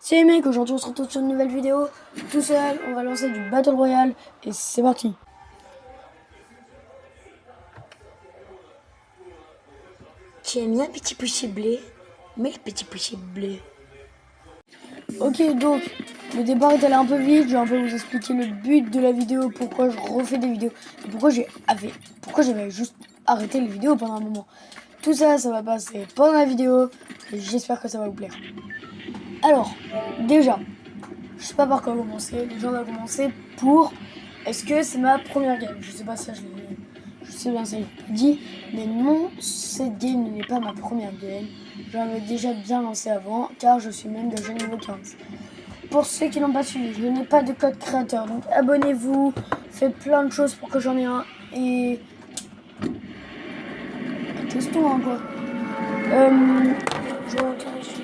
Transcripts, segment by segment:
Salut mec, aujourd'hui on se retrouve sur une nouvelle vidéo. Tout seul, on va lancer du Battle Royale et c'est parti. Tu aimes bien le petit poussé blé? Mais le petit poussé blé. Ok, donc le départ est allé un peu vite. Je vais un peu vous expliquer le but de la vidéo, pourquoi je refais des vidéos et pourquoi j'avais juste arrêté les vidéos pendant un moment. Tout ça, ça va passer pendant la vidéo et j'espère que ça va vous plaire. Alors, déjà, je sais pas par quoi commencer. Les gens vont commencer pour est-ce que c'est ma première game? Je sais pas si je sais bien ça je l'ai dit, mais non, cette game n'est pas ma première game. J'en avais déjà bien lancé avant, car je suis même déjà niveau 15. Pour ceux qui n'ont pas suivi, je n'ai pas de code créateur, donc abonnez-vous, faites plein de choses pour que j'en ai un, et testons hein, quoi. Je vais retourner ici.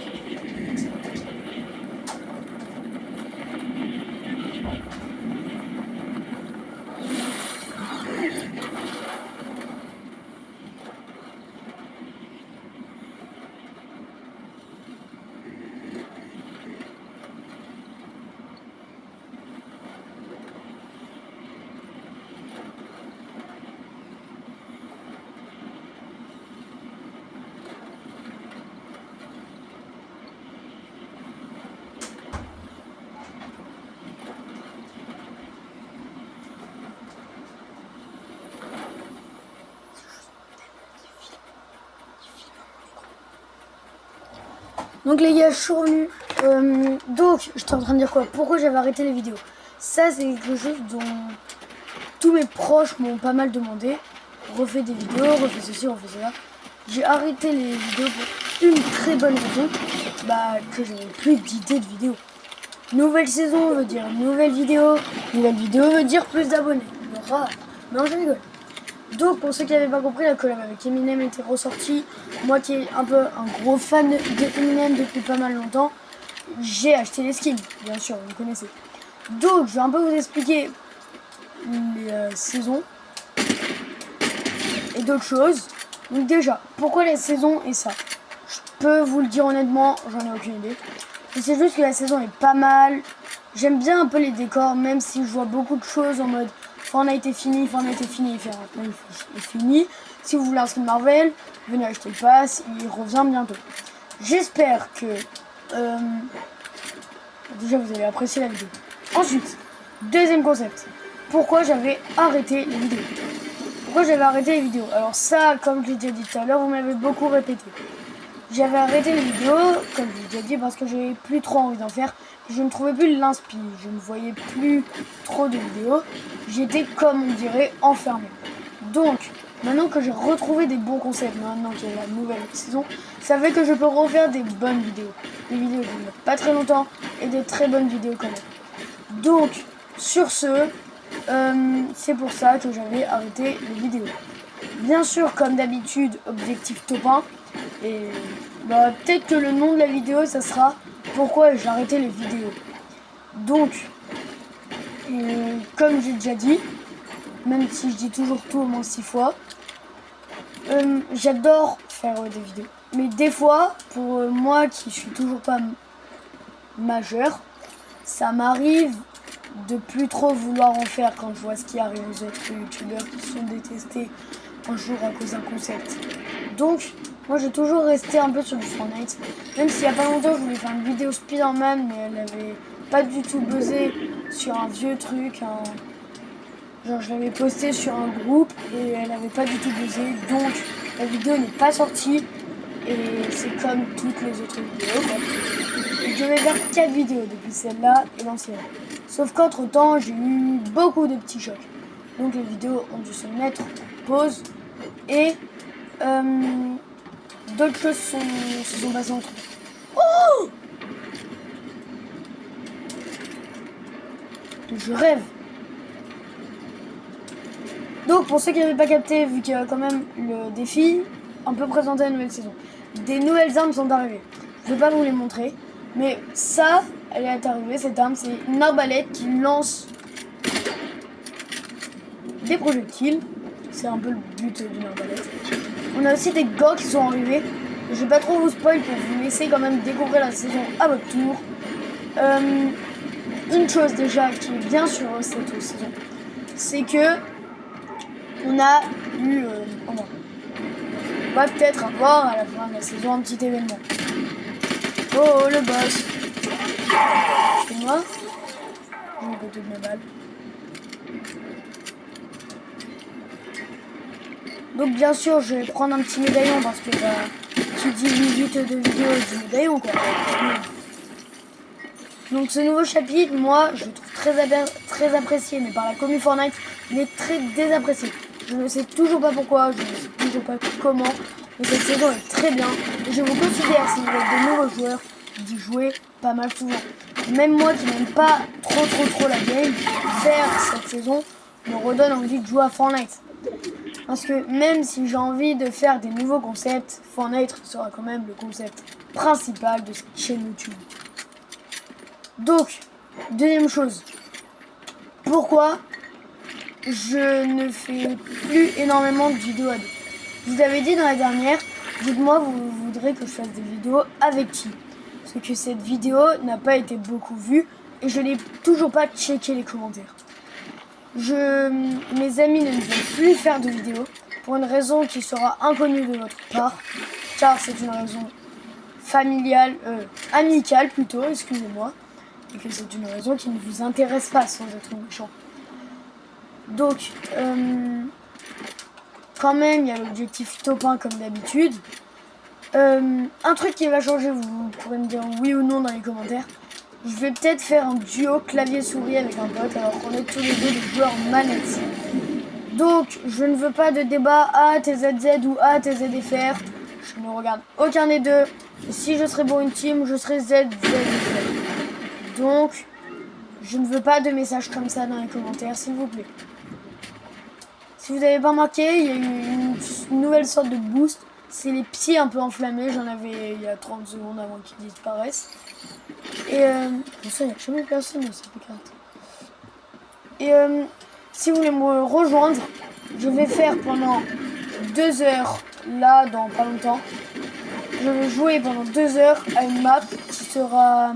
Donc les gars, je suis revenu. Donc, j'étais en train de dire quoi? Pourquoi j'avais arrêté les vidéos? Ça, c'est quelque chose dont tous mes proches m'ont pas mal demandé. Refais des vidéos, refais ceci, refais cela. J'ai arrêté les vidéos pour une très bonne raison. Que j'avais plus d'idées de vidéos. Nouvelle saison veut dire nouvelle vidéo. Nouvelle vidéo veut dire plus d'abonnés. Non, je rigole. Donc, pour ceux qui n'avaient pas compris, la collab avec Eminem était ressortie. Moi qui est un peu un gros fan de Eminem depuis pas mal longtemps, j'ai acheté les skins, bien sûr, vous connaissez. Donc, je vais un peu vous expliquer les saisons et d'autres choses. Donc déjà, pourquoi les saisons et ça? Je peux vous le dire honnêtement, j'en ai aucune idée. C'est juste que la saison est pas mal. J'aime bien un peu les décors, même si je vois beaucoup de choses en mode Fortnite est fini, est fini. Si vous voulez un skin Marvel, venez acheter le pass, il revient bientôt. J'espère que déjà vous avez apprécié la vidéo. Ensuite, deuxième concept, pourquoi j'avais arrêté les vidéos? Alors ça, comme je l'ai déjà dit tout à l'heure, vous m'avez beaucoup répété. J'avais arrêté les vidéos, comme je l'ai déjà dit, parce que j'avais plus trop envie d'en faire. Je ne trouvais plus l'inspi, je ne voyais plus trop de vidéos. J'étais, comme on dirait, enfermé. Donc, maintenant que j'ai retrouvé des bons concepts, maintenant qu'il y a la nouvelle saison, ça fait que je peux refaire des bonnes vidéos. Des vidéos qui ne durent pas très longtemps et des très bonnes vidéos quand même. Donc, sur ce, c'est pour ça que j'avais arrêté les vidéos. Bien sûr, comme d'habitude, objectif top 1. Et peut-être que le nom de la vidéo, ça sera pourquoi j'ai arrêté les vidéos. Donc, comme j'ai déjà dit, même si je dis toujours tout au moins 6 fois, j'adore faire des vidéos. Mais des fois, pour moi qui suis toujours pas majeur, ça m'arrive de plus trop vouloir en faire quand je vois ce qui arrive aux autres youtubeurs qui sont détestés un jour à cause d'un concept. Donc, moi j'ai toujours resté un peu sur du Fortnite. Même s'il y a pas longtemps je voulais faire une vidéo Spider-Man, mais elle avait pas du tout buzzé sur un vieux truc. Genre je l'avais posté sur un groupe et elle avait pas du tout buzzé. Donc la vidéo n'est pas sortie. Et c'est comme toutes les autres vidéos. Et je vais faire 4 vidéos depuis celle-là et l'ancienne. Sauf qu'entre temps j'ai eu beaucoup de petits chocs. Donc les vidéos ont dû se mettre en pause. Et d'autres choses se sont passées entre nous. Oh! Je rêve. Donc pour ceux qui n'avaient pas capté, vu qu'il y a quand même le défi, on peut présenter la nouvelle saison. Des nouvelles armes sont arrivées. Je ne vais pas vous les montrer. Mais ça, elle est arrivée, cette arme, c'est une arbalète qui lance des projectiles. C'est un peu le but d'une arbalète. On a aussi des gants qui sont arrivés. Je vais pas trop vous spoil pour vous laisser quand même découvrir la saison à votre tour. une chose déjà qui est bien sur cette saison, c'est que on a eu, on va peut-être avoir à la fin de la saison un petit événement. Oh, le boss. C'est moi. Je vais côté de ma balle. Donc bien sûr, je vais prendre un petit médaillon parce que qui dit minute de vidéo dit médaillon quoi. Donc ce nouveau chapitre, moi, je le trouve très apprécié, mais par la commu Fortnite, il est très désapprécié. Je ne sais toujours pas pourquoi, je ne sais toujours pas comment, mais cette saison est très bien. Et je vous considère, si vous êtes de nouveaux joueurs, d'y jouer pas mal souvent. Même moi qui n'aime pas trop la game, faire cette saison me redonne envie de jouer à Fortnite. Parce que même si j'ai envie de faire des nouveaux concepts, Fortnite sera quand même le concept principal de cette chaîne YouTube. Donc, deuxième chose, pourquoi je ne fais plus énormément de vidéos à deux. Je vous avais dit dans la dernière, dites-moi vous voudrez que je fasse des vidéos avec qui. Parce que cette vidéo n'a pas été beaucoup vue et je n'ai toujours pas checké les commentaires. Mes amis ne veulent plus faire de vidéos pour une raison qui sera inconnue de votre part, car c'est une raison familiale, amicale plutôt, excusez-moi, et que c'est une raison qui ne vous intéresse pas sans être méchant. Donc, quand même, il y a l'objectif top 1 comme d'habitude. Un truc qui va changer, vous pourrez me dire oui ou non dans les commentaires. Je vais peut-être faire un duo clavier-souris avec un pote alors qu'on est tous les deux des joueurs manettes. Donc, je ne veux pas de débat ATZZ ou ATZFR. Je ne regarde aucun des deux. Et si je serais pour une team, je serais ZZFR. Donc, je ne veux pas de messages comme ça dans les commentaires, s'il vous plaît. Si vous n'avez pas remarqué, il y a eu une nouvelle sorte de boost. C'est les pieds un peu enflammés. J'en avais il y a 30 secondes avant qu'ils disparaissent. Et ça, il n'y a jamais personne dans cette carte. Et si vous voulez me rejoindre, je vais faire pendant 2 heures, là, dans pas longtemps. Je vais jouer pendant 2 heures à une map qui sera...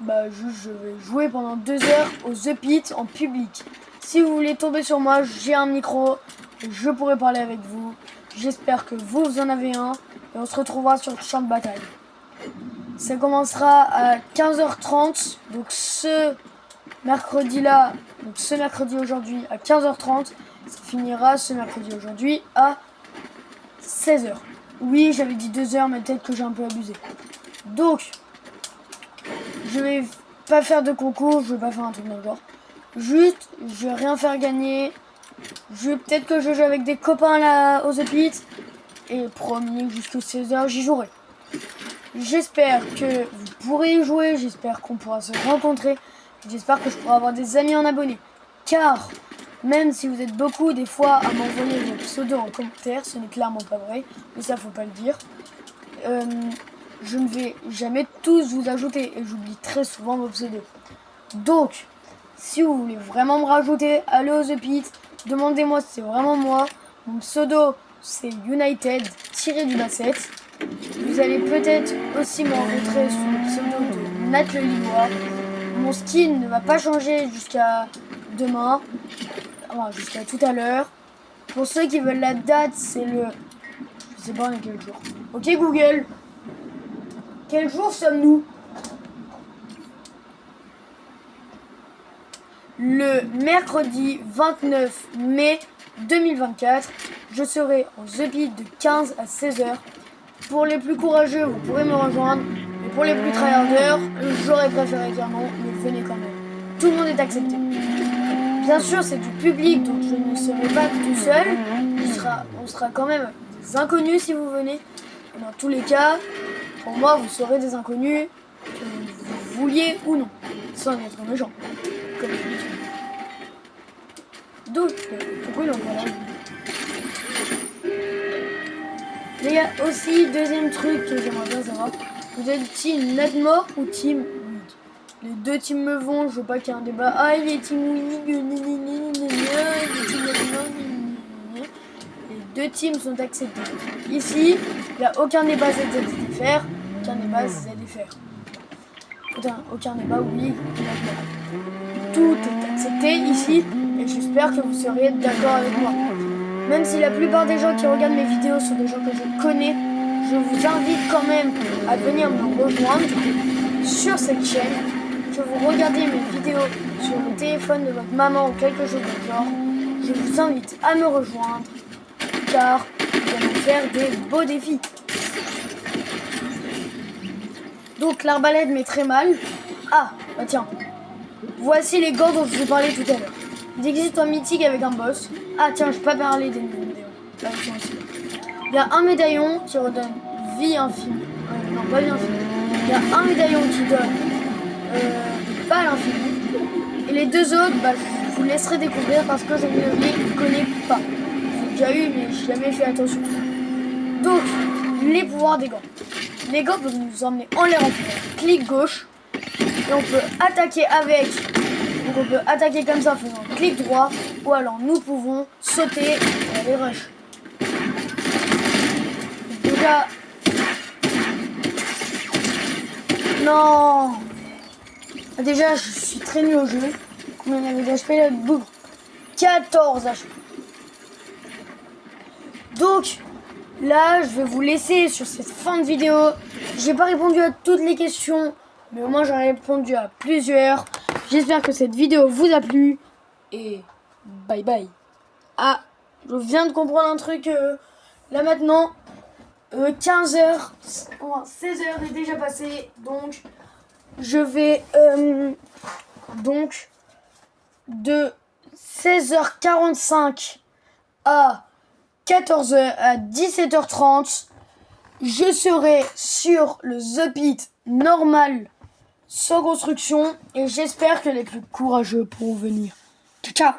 je vais jouer pendant 2 heures au The Pit en public. Si vous voulez tomber sur moi, j'ai un micro, je pourrai parler avec vous. J'espère que vous en avez un et on se retrouvera sur le champ de bataille. Ça commencera à 15h30, donc ce mercredi aujourd'hui à 15h30, ça finira ce mercredi aujourd'hui à 16h. Oui, j'avais dit 2 heures, mais peut-être que j'ai un peu abusé. Donc, je vais pas faire de concours, je vais pas faire un truc dans le genre. Juste, je vais rien faire gagner. Peut-être que je joue avec des copains là au The Pit. Et promis, jusqu'à 16h, j'y jouerai. J'espère que vous pourrez y jouer, j'espère qu'on pourra se rencontrer. J'espère que je pourrai avoir des amis en abonnés. Car, même si vous êtes beaucoup des fois à m'envoyer vos pseudos en commentaire, ce n'est clairement pas vrai, mais ça faut pas le dire. Je ne vais jamais tous vous ajouter et j'oublie très souvent vos pseudos. Donc, si vous voulez vraiment me rajouter, allez au The Pit, demandez-moi si c'est vraiment moi. Mon pseudo c'est United-7. Vous allez peut-être aussi me rencontrer sous le pseudo de Nat le Lillois. Mon skin ne va pas changer jusqu'à demain, enfin, jusqu'à tout à l'heure. Pour ceux qui veulent la date, c'est le... Je sais pas on est quel jour. Ok Google, quel jour sommes-nous? Le mercredi 29 mai 2024, je serai en The Pit de 15 à 16h. Pour les plus courageux, vous pourrez me rejoindre. Et pour les plus tryharders, j'aurais préféré dire non, mais venez quand même. Tout le monde est accepté. Bien sûr, c'est du public, donc je ne serai pas tout seul. On sera quand même des inconnus si vous venez. Et dans tous les cas, pour moi, vous serez des inconnus, que vous vouliez ou non, sans être méchant. Comme d'habitude. Donc, pourquoi il est encore là? Mais il y a aussi deuxième truc que j'aimerais bien savoir. Vous êtes team Nadmore ou team Weed? Les deux teams me vont, je veux pas qu'il y ait un débat. Ah, il est team Weed, il est team Nadmore. Les deux teams sont acceptés. Ici, il n'y a aucun débat ZZFR, aucun débat ZFR. aucun débat, oui. Tout est accepté ici et j'espère que vous serez d'accord avec moi. Même si la plupart des gens qui regardent mes vidéos sont des gens que je connais, je vous invite quand même à venir me rejoindre sur cette chaîne. Que vous regardez mes vidéos sur le téléphone de votre maman ou quelque chose du genre, je vous invite à me rejoindre car nous allons faire des beaux défis. Donc l'arbalète met très mal. Ah, bah tiens. Voici les gants dont je vous parlais tout à l'heure. Il existe un mythique avec un boss. Ah tiens, je peux pas parler des nouveaux médaillons. Là, ils sont ici. Il y a un médaillon qui redonne vie infinie. Non, pas vie infinie. Il y a un médaillon qui donne pas l'infini. Et les deux autres, bah, je vous laisserai découvrir parce que je ne les connais pas. J'ai déjà eu, mais j'ai jamais fait attention. Donc, les pouvoirs des gants. Les gants peuvent nous emmener en l'air en fumée. Clic gauche. Et on peut attaquer avec. Donc on peut attaquer comme ça en faisant clic droit. Ou alors nous pouvons sauter et aller rush. Déjà. Non. Déjà je suis très nul au jeu. Combien il y avait d'HP là? Boum. 14 HP. Donc là je vais vous laisser sur cette fin de vidéo. J'ai pas répondu à toutes les questions. Mais au moins j'en ai répondu à plusieurs. J'espère que cette vidéo vous a plu. Et bye bye. Ah, je viens de comprendre un truc. Là maintenant, 15h, 16h est déjà passé. Donc, je vais donc de 16h45 à 14h à 17h30. Je serai sur le The Pit normal sans construction et j'espère que les plus courageux pourront venir. Ciao.